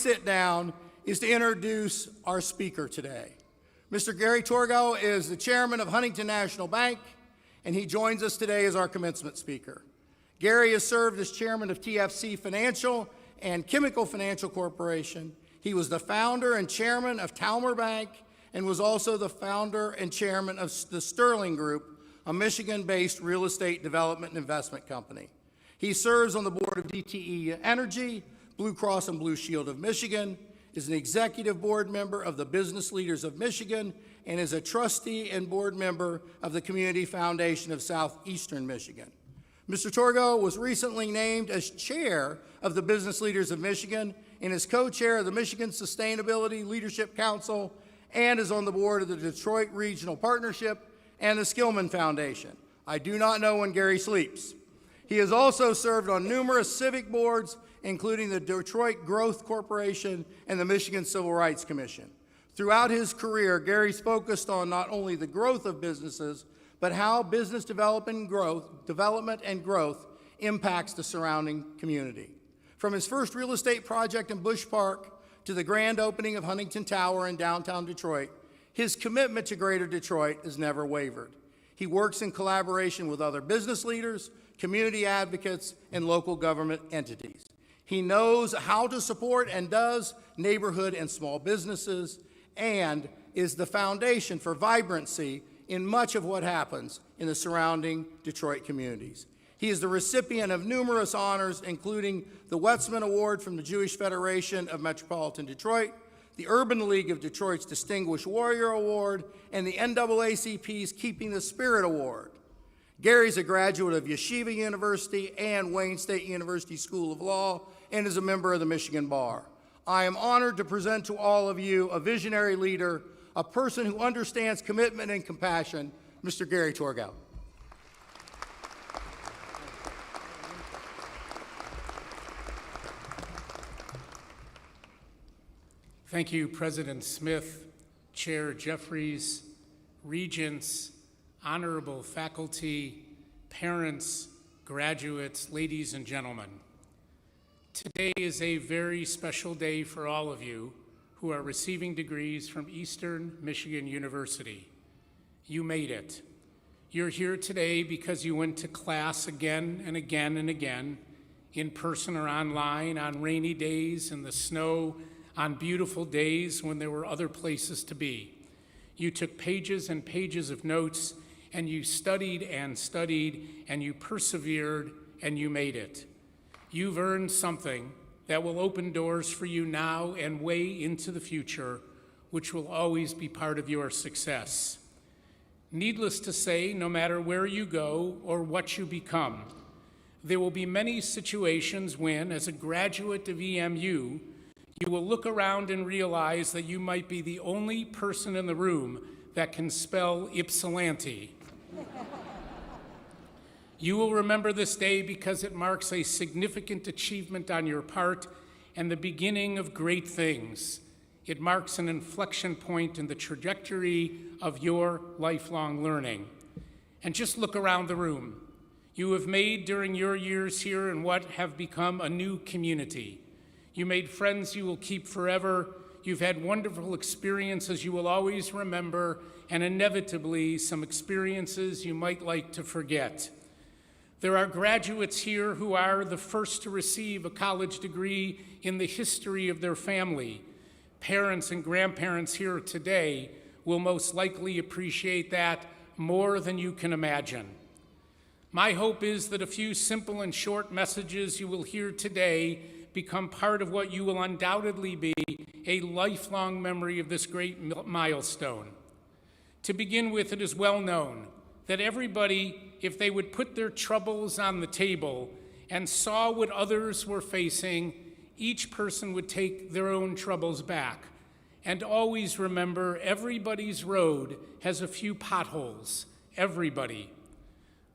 sit down is to introduce our speaker today. Mr. Gary Torgow is the chairman of Huntington National Bank, and he joins us today as our commencement speaker. Gary has served as chairman of TFC Financial and Chemical Financial Corporation. He was the founder and chairman of Talmer Bank and was also the founder and chairman of the Sterling Group, a Michigan-based real estate development and investment company. He serves on the board of DTE Energy, Blue Cross and Blue Shield of Michigan, is an executive board member of the Business Leaders of Michigan, and is a trustee and board member of the Community Foundation of Southeastern Michigan. Mr. Torgow was recently named as chair of the Business Leaders of Michigan and is co-chair of the Michigan Sustainability Leadership Council and is on the board of the Detroit Regional Partnership and the Skillman Foundation. I do not know when Gary sleeps. He has also served on numerous civic boards, including the Detroit Growth Corporation and the Michigan Civil Rights Commission. Throughout his career, Gary's focused on not only the growth of businesses, but how business development and growth impacts the surrounding community. From his first real estate project in Bush Park to the grand opening of Huntington Tower in downtown Detroit, his commitment to Greater Detroit has never wavered. He works in collaboration with other business leaders, community advocates, and local government entities. He knows how to support and does neighborhood and small businesses, and is the foundation for vibrancy in much of what happens in the surrounding Detroit communities. He is the recipient of numerous honors, including the Wetzman Award from the Jewish Federation of Metropolitan Detroit, the Urban League of Detroit's Distinguished Warrior Award, and the NAACP's Keeping the Spirit Award. Gary's a graduate of Yeshiva University and Wayne State University School of Law and is a member of the Michigan Bar. I am honored to present to all of you a visionary leader, a person who understands commitment and compassion, Mr. Gary Torgow. Thank you, President Smith, Chair Jeffries, regents, honorable faculty, parents, graduates, ladies and gentlemen. Today is a very special day for all of you who are receiving degrees from Eastern Michigan University. You made it. You're here today because you went to class again and again and again, in person or online, on rainy days, in the snow, on beautiful days when there were other places to be. You took pages and pages of notes, and you studied, and you persevered, and you made it. You've earned something that will open doors for you now and way into the future, which will always be part of your success. Needless to say, no matter where you go or what you become, there will be many situations when, as a graduate of EMU, you will look around and realize that you might be the only person in the room that can spell Ypsilanti. You will remember this day because it marks a significant achievement on your part and the beginning of great things. It marks an inflection point in the trajectory of your lifelong learning. And just look around the room. You have made during your years here in what have become a new community. You made friends you will keep forever. You've had wonderful experiences you will always remember, and inevitably some experiences you might like to forget. There are graduates here who are the first to receive a college degree in the history of their family. Parents and grandparents here today will most likely appreciate that more than you can imagine. My hope is that a few simple and short messages you will hear today become part of what you will undoubtedly be a lifelong memory of this great milestone. To begin with, it is well known that everybody, if they would put their troubles on the table and saw what others were facing, each person would take their own troubles back. And always remember, everybody's road has a few potholes, everybody.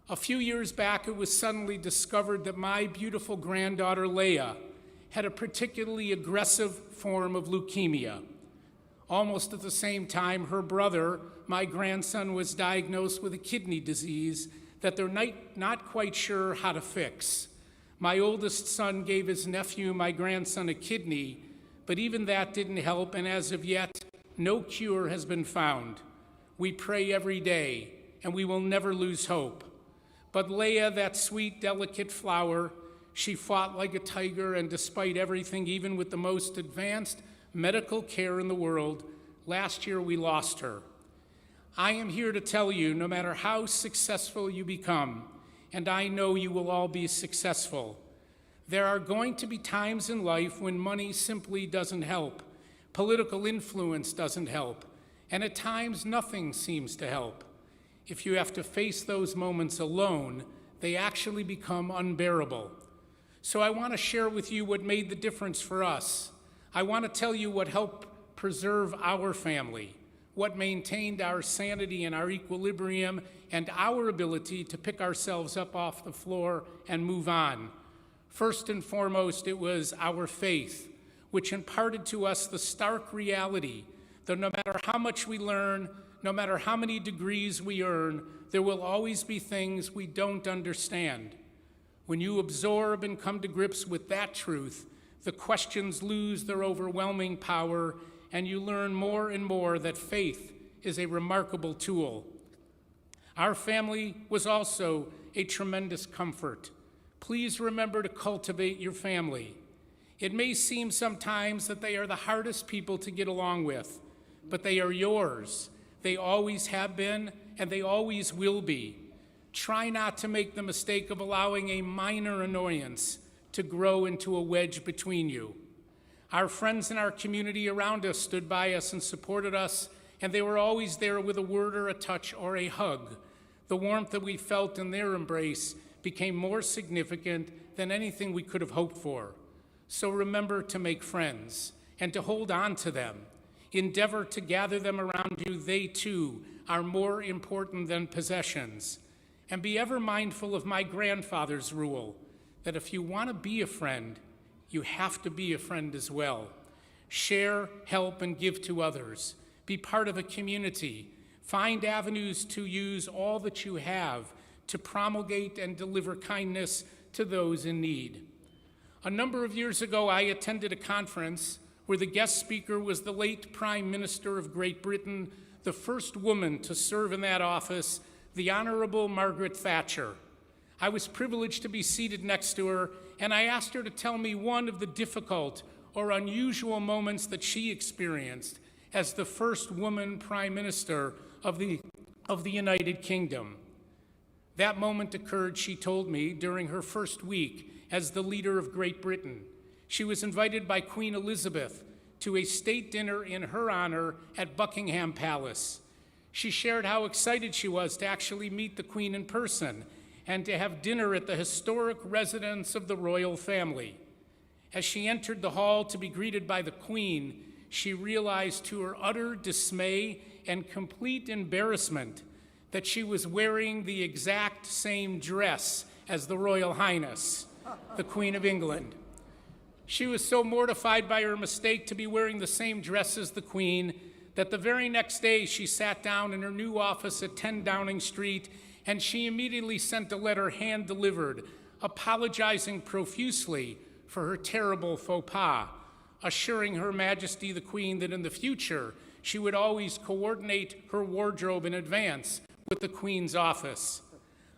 A few years back, it was suddenly discovered that my beautiful granddaughter, Leah, had a particularly aggressive form of leukemia. Almost at the same time, her brother, my grandson, was diagnosed with a kidney disease that they're not quite sure how to fix. My oldest son gave his nephew, my grandson, a kidney, But even that didn't help, and as of yet, no cure has been found. We pray every day, and we will never lose hope. But Leah, that sweet, delicate flower, she fought like a tiger, and despite everything, even with the most advanced medical care in the world, last year we lost her. I am here to tell you, no matter how successful you become, and I know you will all be successful, there are going to be times in life when money simply doesn't help, political influence doesn't help, and at times nothing seems to help. If you have to face those moments alone, they actually become unbearable. So I want to share with you what made the difference for us. I want to tell you what helped preserve our family, what maintained our sanity and our equilibrium and our ability to pick ourselves up off the floor and move on. First and foremost, it was our faith, which imparted to us the stark reality that no matter how much we learn, no matter how many degrees we earn, there will always be things we don't understand. When you absorb and come to grips with that truth, the questions lose their overwhelming power, and you learn more and more that faith is a remarkable tool. Our family was also a tremendous comfort. Please remember to cultivate your family. It may seem sometimes that they are the hardest people to get along with, but they are yours. They always have been, and they always will be. Try not to make the mistake of allowing a minor annoyance to grow into a wedge between you. Our friends in our community around us stood by us and supported us, and they were always there with a word or a touch or a hug. The warmth that we felt in their embrace became more significant than anything we could have hoped for. So remember to make friends and to hold on to them. Endeavor to gather them around you. They too are more important than possessions. And be ever mindful of my grandfather's rule that if you want to be a friend, you have to be a friend as well. Share, help, and give to others. Be part of a community. Find avenues to use all that you have to promulgate and deliver kindness to those in need. A number of years ago, I attended a conference where the guest speaker was the late Prime Minister of Great Britain, the first woman to serve in that office, the Honorable Margaret Thatcher. I was privileged to be seated next to her, and I asked her to tell me one of the difficult or unusual moments that she experienced as the first woman Prime Minister of the United Kingdom. That moment occurred, she told me, during her first week as the leader of Great Britain. She was invited by Queen Elizabeth to a state dinner in her honor at Buckingham Palace. She shared how excited she was to actually meet the Queen in person and to have dinner at the historic residence of the royal family. As she entered the hall to be greeted by the Queen, she realized to her utter dismay and complete embarrassment that she was wearing the exact same dress as the Royal Highness, the Queen of England. She was so mortified by her mistake to be wearing the same dress as the Queen that the very next day she sat down in her new office at 10 Downing Street, and she immediately sent a letter hand-delivered, apologizing profusely for her terrible faux pas, assuring Her Majesty the Queen that in the future she would always coordinate her wardrobe in advance with the Queen's office.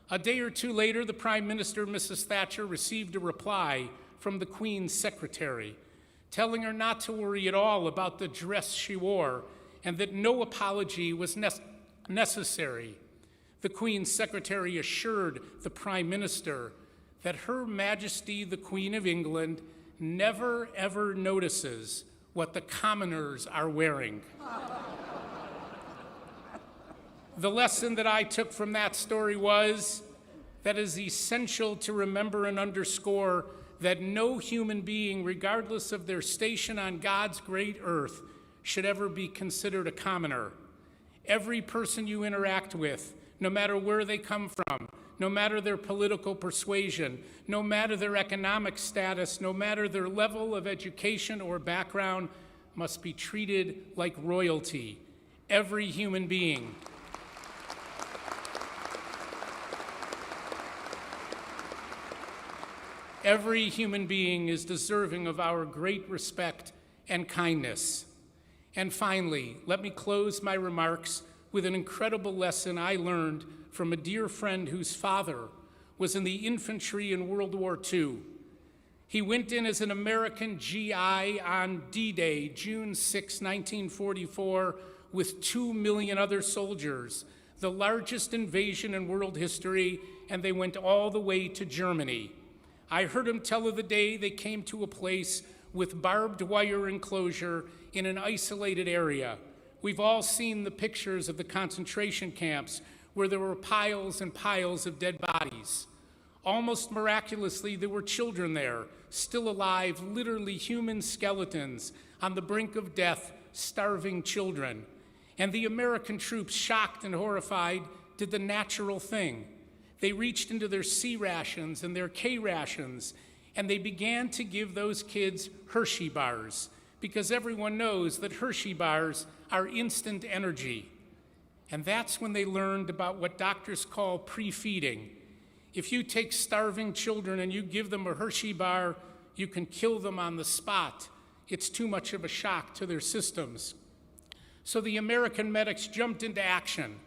A day or two later, the Prime Minister, Mrs. Thatcher, received a reply from the Queen's secretary, telling her not to worry at all about the dress she wore and that no apology was necessary. The Queen's secretary assured the Prime Minister that Her Majesty the Queen of England never ever notices what the commoners are wearing. The lesson that I took from that story was that it is essential to remember and underscore that no human being, regardless of their station on God's great earth, should ever be considered a commoner. Every person you interact with, no matter where they come from, no matter their political persuasion, no matter their economic status, no matter their level of education or background, must be treated like royalty. Every human being. Every human being is deserving of our great respect and kindness. And finally, let me close my remarks with an incredible lesson I learned from a dear friend whose father was in the infantry in World War II. He went in as an American GI on D-Day, June 6, 1944, with 2 million other soldiers, the largest invasion in world history, and they went all the way to Germany. I heard him tell of the day they came to a place with barbed wire enclosure in an isolated area. We've all seen the pictures of the concentration camps where there were piles and piles of dead bodies. Almost miraculously, there were children there, still alive, literally human skeletons on the brink of death, starving children. And the American troops, shocked and horrified, did the natural thing. They reached into their C rations and their K rations, and they began to give those kids Hershey bars, because everyone knows that Hershey bars are instant energy. And that's when they learned about what doctors call pre-feeding. If you take starving children and you give them a Hershey bar, you can kill them on the spot. It's too much of a shock to their systems. So the American medics jumped into action,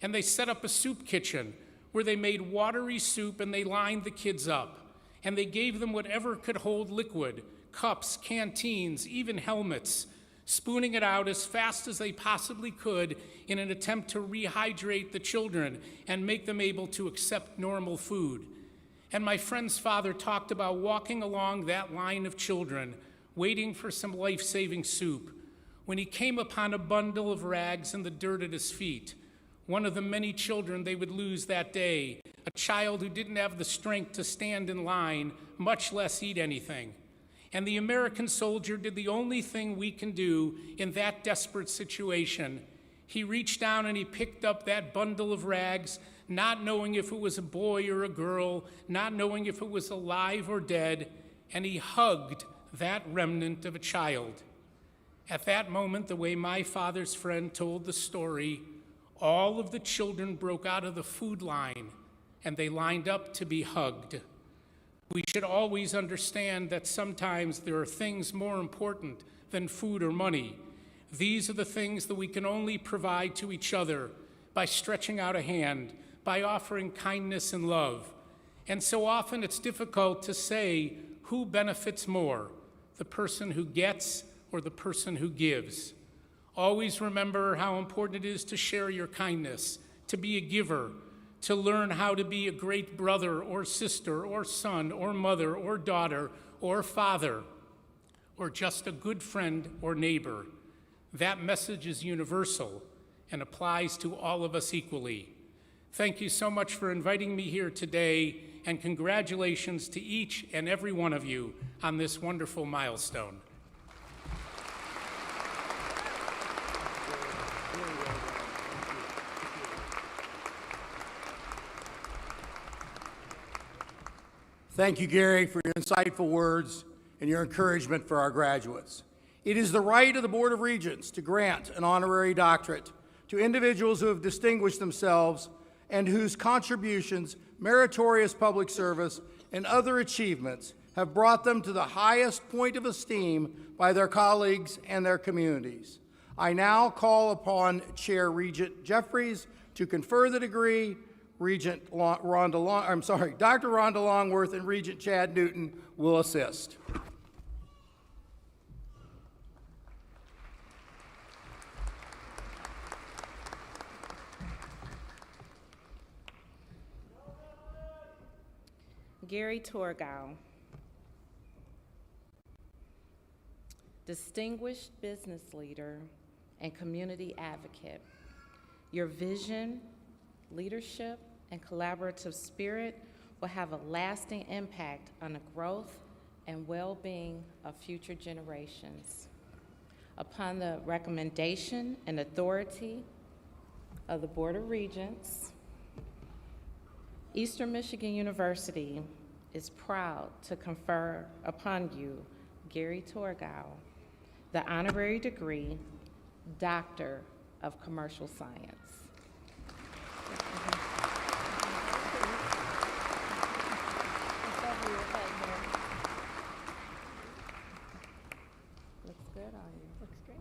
and they set up a soup kitchen where they made watery soup and they lined the kids up. And they gave them whatever could hold liquid, cups, canteens, even helmets, spooning it out as fast as they possibly could in an attempt to rehydrate the children and make them able to accept normal food. And my friend's father talked about walking along that line of children, waiting for some life-saving soup, when he came upon a bundle of rags in the dirt at his feet, one of the many children they would lose that day, a child who didn't have the strength to stand in line, much less eat anything. And the American soldier did the only thing we can do in that desperate situation. He reached down and he picked up that bundle of rags, not knowing if it was a boy or a girl, not knowing if it was alive or dead, and he hugged that remnant of a child. At that moment, the way my father's friend told the story, all of the children broke out of the food line, and they lined up to be hugged. We should always understand that sometimes there are things more important than food or money. These are the things that we can only provide to each other by stretching out a hand, by offering kindness and love. And so often it's difficult to say who benefits more, the person who gets or the person who gives. Always remember how important it is to share your kindness, to be a giver, to learn how to be a great brother or sister or son or mother or daughter or father, or just a good friend or neighbor. That message is universal and applies to all of us equally. Thank you so much for inviting me here today, and congratulations to each and every one of you on this wonderful milestone. Thank you, Gary, for your insightful words and your encouragement for our graduates. It is the right of the Board of Regents to grant an honorary doctorate to individuals who have distinguished themselves and whose contributions, meritorious public service, and other achievements have brought them to the highest point of esteem by their colleagues and their communities. I now call upon Chair Regent Jeffries to confer the degree. Dr. Rhonda Longworth and Regent Chad Newton will assist. Gary Torgow, distinguished business leader and community advocate. Your vision, leadership, and collaborative spirit will have a lasting impact on the growth and well-being of future generations. Upon the recommendation and authority of the Board of Regents, Eastern Michigan University is proud to confer upon you, Gary Torgow, the honorary degree, Doctor of Commercial Science. Looks good. Looks great.